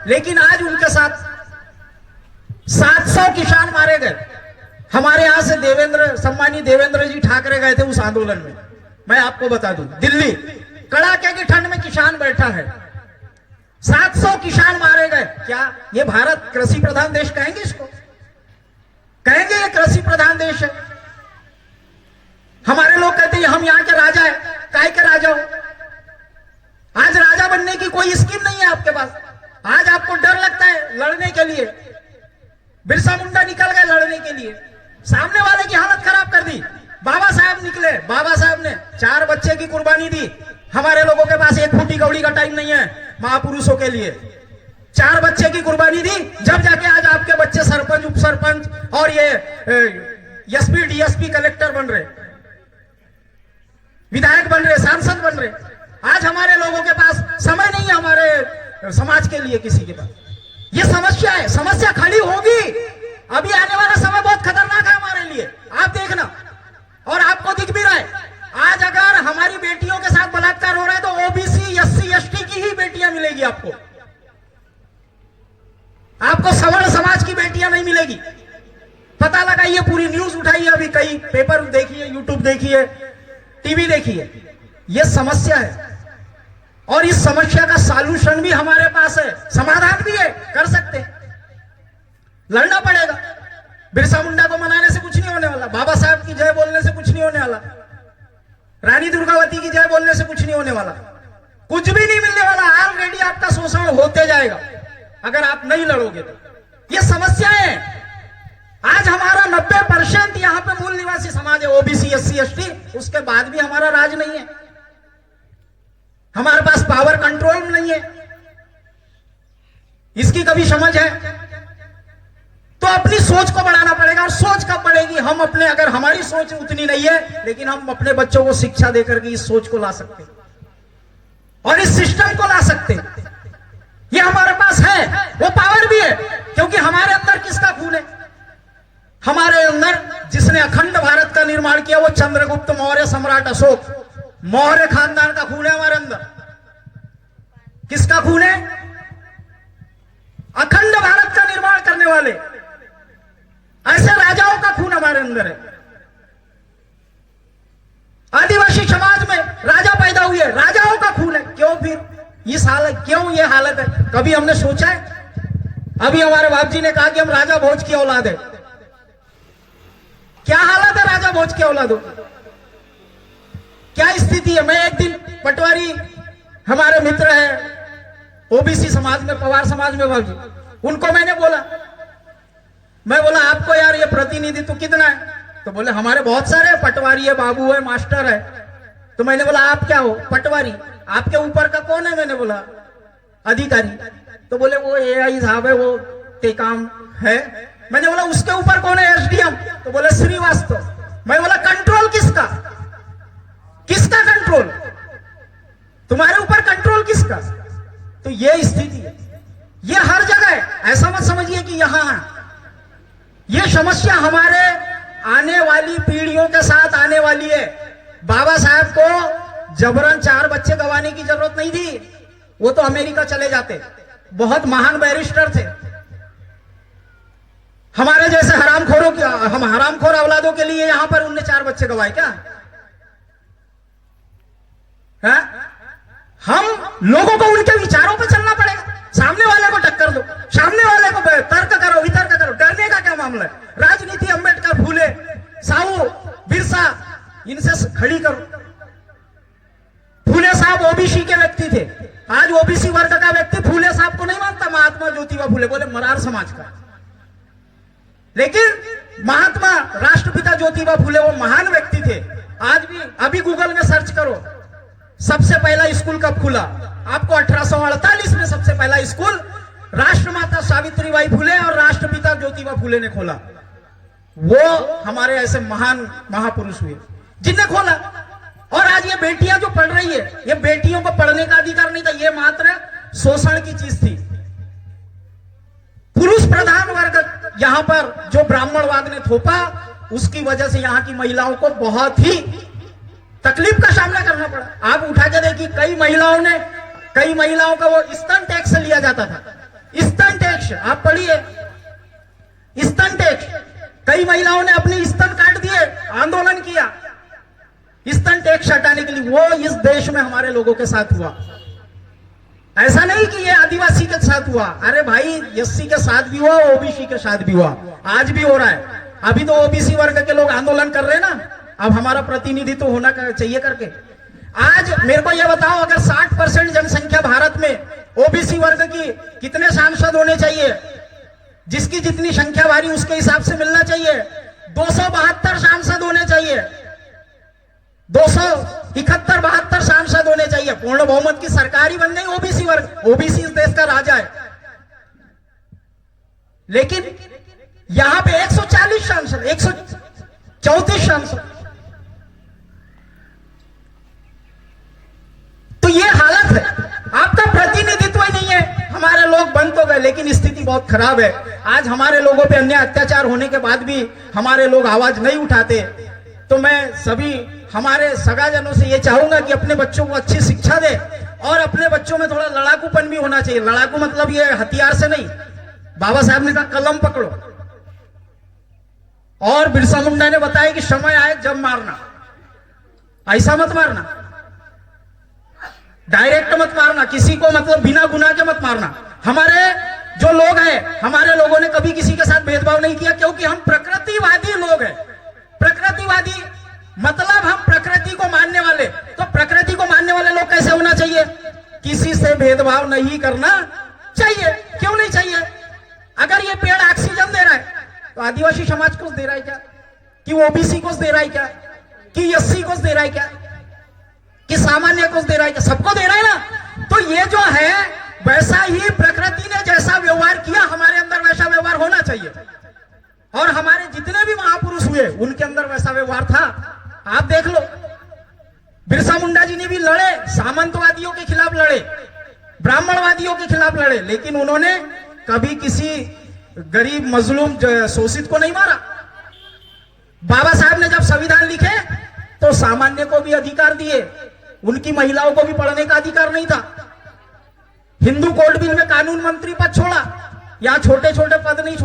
लेकिन आज उनके साथ 700 किसान मारे गए। हमारे यहां से सम्मानीय देवेंद्र जी ठाकरे गए थे उस आंदोलन में। मैं आपको बता दूं, दिल्ली कड़ाके की ठंड में किसान बैठा है, 700 किसान मारे गए। क्या ये भारत कृषि प्रधान देश कहेंगे इसको? कहेंगे ये कृषि प्रधान देश है? हमारे लोग कहते हैं हम यहां के राजा है। काय के राजा हो? आज राजा बनने की कोई स्कीम नहीं है आपके पास। आज आपको डर लगता है लड़ने के लिए। बिरसा मुंडा निकल गए लड़ने के लिए, सामने वाले की हालत खराब कर दी। बाबा साहब निकले, बाबा साहब ने 4 बच्चे की कुर्बानी दी। हमारे लोगों के पास 1 फूटी कौड़ी का टाइम नहीं है महापुरुषों के लिए। 4 बच्चे की कुर्बानी दी, जब जाके आज आपके बच्चे सरपंच, उप सरपंच और ये एसपी, डीएसपी, कलेक्टर बन रहे, विधायक बन रहे, सांसद बन रहे। आज हमारे लोगों के पास समय नहीं है हमारे समाज के लिए किसी के पास। ये समस्या है, समस्या खड़ी होगी। अभी आने वाला समय बहुत खतरनाक है हमारे लिए, आप देखना। और आपको दिख भी रहा है, आज अगर हमारी बेटियों के साथ बलात्कार हो रहा है तो ओबीसी, एससी, एसटी की ही बेटियां मिलेगी आपको सवर्ण समाज की बेटियां नहीं मिलेगी। पता लगाइए, पूरी न्यूज उठाइए, अभी कई पेपर देखिए, यूट्यूब देखिए, टीवी देखिए। यह समस्या है और इस समस्या का सॉल्यूशन भी हमारे पास है, समाधान भी है, कर सकते हैं। लड़ना पड़ेगा। बिरसा मुंडा को मनाने से कुछ नहीं होने वाला, बाबा साहब की जय बोलने से कुछ नहीं होने वाला, रानी दुर्गावती की जय बोलने से कुछ नहीं होने वाला, कुछ भी नहीं मिलने वाला। ऑलरेडी आपका शोषण होते जाएगा अगर आप नहीं लड़ोगे तो। ये समस्याएं हैं। आज हमारा 90% यहां पे मूल निवासी समाज है, ओबीसी, एससी, एसटी। उसके बाद भी हमारा राज नहीं है, हमारे पास पावर कंट्रोल नहीं है। इसकी कभी समझ है तो अपनी सोच को बढ़ाना पड़ेगा। और सोच कब बढ़ेगी? हम अपने, अगर हमारी सोच उतनी नहीं है, लेकिन हम अपने बच्चों को शिक्षा देकर के इस सोच को ला सकते और इस सिस्टम को ला सकते। ये हमारे पास है, वो पावर भी है, क्योंकि हमारे अंदर किसका खून है? हमारे अंदर जिसने अखंड भारत का निर्माण किया वो चंद्रगुप्त मौर्य सम्राट अशोक, मौर्य खानदान का खून है हमारे अंदर। किसका खून है? अखंड भारत का निर्माण करने वाले ऐसे राजाओं का खून हमारे अंदर है। आदिवासी समाज में राजा पैदा हुए, राजाओं का खून है। क्यों फिर इस हालत, क्यों ये हालत है? कभी हमने सोचा है? अभी हमारे बाप जी ने कहा कि हम राजा भोज की औलाद है। क्या हालत है राजा भोज की औलादों? क्या स्थिति है? मैं एक दिन पटवारी, हमारे मित्र है ओबीसी समाज में, पवार समाज में बाबू, उनको मैंने बोला, मैं बोला आपको यार ये प्रतिनिधित्व कितना है? तो बोले हमारे बहुत सारे पटवारी है, बाबू है, मास्टर है। तो मैंने बोला आप क्या हो? पटवारी। आपके ऊपर का कौन है? मैंने बोला अधिकारी। तो बोले वो एआई साहब है, वो टेकाम है। मैंने बोला उसके ऊपर कौन है? एसडीएम। तो बोले श्रीवास्तव। मैं बोला कंट्रोल किसका? किसका कंट्रोल? तुम्हारे ऊपर कंट्रोल किसका? तो ये स्थिति है, ये हर जगह है। ऐसा मत समझिए कि यहां है। ये समस्या हमारे आने वाली पीढ़ियों के साथ आने वाली है। बाबा साहब को जबरन 4 बच्चे गंवाने की जरूरत नहीं थी, वो तो अमेरिका चले जाते, बहुत महान बैरिस्टर थे। हमारे जैसे हरामखोरों की, हम हरामखोर औलादों के लिए यहां पर उनने 4 बच्चे गंवाए क्या? है? हम लोगों को उनके विचारों पर चलना पड़ेगा। सामने वाले को टक्कर दो, सामने वाले को तर्क करो, वितर्क करो। डरने का क्या मामला है? राजनीति अंबेडकर, फूले, साहू, बिरसा, इनसे खड़ी करो। फूले साहब ओबीसी के व्यक्ति थे, आज ओबीसी वर्ग का व्यक्ति फूले साहब को नहीं मानता, महात्मा ज्योतिबा फूले, बोले मरार समाज का। लेकिन महात्मा राष्ट्रपिता ज्योतिबा फूले वो महान व्यक्ति थे। आज भी, अभी गूगल में सर्च करो, सबसे पहला स्कूल कब खुला? आपको 1848 में सबसे पहला स्कूल राष्ट्रमाता सावित्रीबाई फूले और राष्ट्रपिता ज्योतिबा फूले ने खोला। वो हमारे ऐसे महान महापुरुष हुए जिनने खोला। और आज ये बेटियां जो पढ़ रही है, ये बेटियों को पढ़ने का अधिकार नहीं था, ये मात्र शोषण की चीज थी। पुरुष प्रधान वर्ग यहां पर जो ब्राह्मणवाद ने थोपा, उसकी वजह से यहां की महिलाओं को बहुत ही तकलीफ का सामना करना पड़ा। आप उठा के देखिए, कई महिलाओं का वो स्तन टैक्स लिया जाता था। स्तन टैक्स आप पढ़िए, स्तन टैक्स, कई महिलाओं ने अपने स्तन काट दिए, आंदोलन किया स्तन टैक्स हटाने के लिए। वो इस देश में हमारे लोगों के साथ हुआ, ऐसा नहीं कि ये आदिवासी के साथ हुआ। अरे भाई एससी के साथ भी हुआ, ओबीसी के साथ भी हुआ, आज भी हो रहा है। अभी तो ओबीसी वर्ग के लोग आंदोलन कर रहे हैं ना, अब हमारा प्रतिनिधित्व होना चाहिए करके। आज मेरे को यह बताओ, अगर 60% जनसंख्या भारत में ओबीसी वर्ग की, कितने सांसद होने चाहिए? जिसकी जितनी संख्या भारी उसके हिसाब से मिलना चाहिए। 272 सांसद होने चाहिए, 271-72 सांसद होने चाहिए। पूर्ण बहुमत की सरकार ही बन गई ओबीसी वर्ग। ओबीसी इस देश का राजा है, लेकिन यहां पे 140 सांसद, 134 सांसद। तो ये हालत है, आपका प्रतिनिधित्व ही नहीं है। हमारे लोग बन तो गए, लेकिन स्थिति बहुत खराब है। आज हमारे लोगों पे अन्याय अत्याचार होने के बाद भी हमारे लोग आवाज नहीं उठाते। तो मैं सभी हमारे सगाजनों से ये चाहूंगा कि अपने बच्चों को अच्छी शिक्षा दे, और अपने बच्चों में थोड़ा लड़ाकूपन भी होना चाहिए। लड़ाकू मतलब ये हथियार से नहीं, बाबा साहब ने कहा कलम पकड़ो, और बिरसा मुंडा ने बताया कि समय आए जब मारना, ऐसा मत मारना, डायरेक्ट मत मारना, किसी को मतलब बिना गुनाह के मत मारना। हमारे जो लोग हैं, हमारे लोगों ने कभी किसी के साथ भेदभाव नहीं किया, क्योंकि हम प्रकृतिवादी लोग हैं। प्रकृतिवादी मतलब हम प्रकृति को मानने वाले। तो प्रकृति को मानने वाले लोग कैसे होना चाहिए? किसी से भेदभाव नहीं करना चाहिए। क्यों नहीं चाहिए? अगर ये पेड़ ऑक्सीजन दे रहा है तो आदिवासी समाज को दे रहा है क्या? कि ओबीसी को दे रहा है क्या? कि एससी को दे रहा है क्या? कि सामान्य को दे रहा है क्या? सबको दे रहा है ना। तो ये जो है, वैसा ही प्रकृति ने जैसा व्यवहार किया, हमारे अंदर वैसा व्यवहार होना चाहिए। और हमारे जितने भी महापुरुष हुए उनके अंदर वैसा व्यवहार था। आप देख लो, बिरसा मुंडा जी ने भी लड़े, सामंतवादियों के खिलाफ लड़े, ब्राह्मणवादियों के खिलाफ लड़े, लेकिन उन्होंने कभी किसी गरीब मजलूम शोषित को नहीं मारा। बाबा साहब ने जब संविधान लिखे तो सामान्य को भी अधिकार दिए, उनकी महिलाओं को भी पढ़ने का अधिकार नहीं था। हिंदू कोड बिल में कानून मंत्री पद छोड़ा, यहां छोटे छोटे पद नहीं छोड़ा।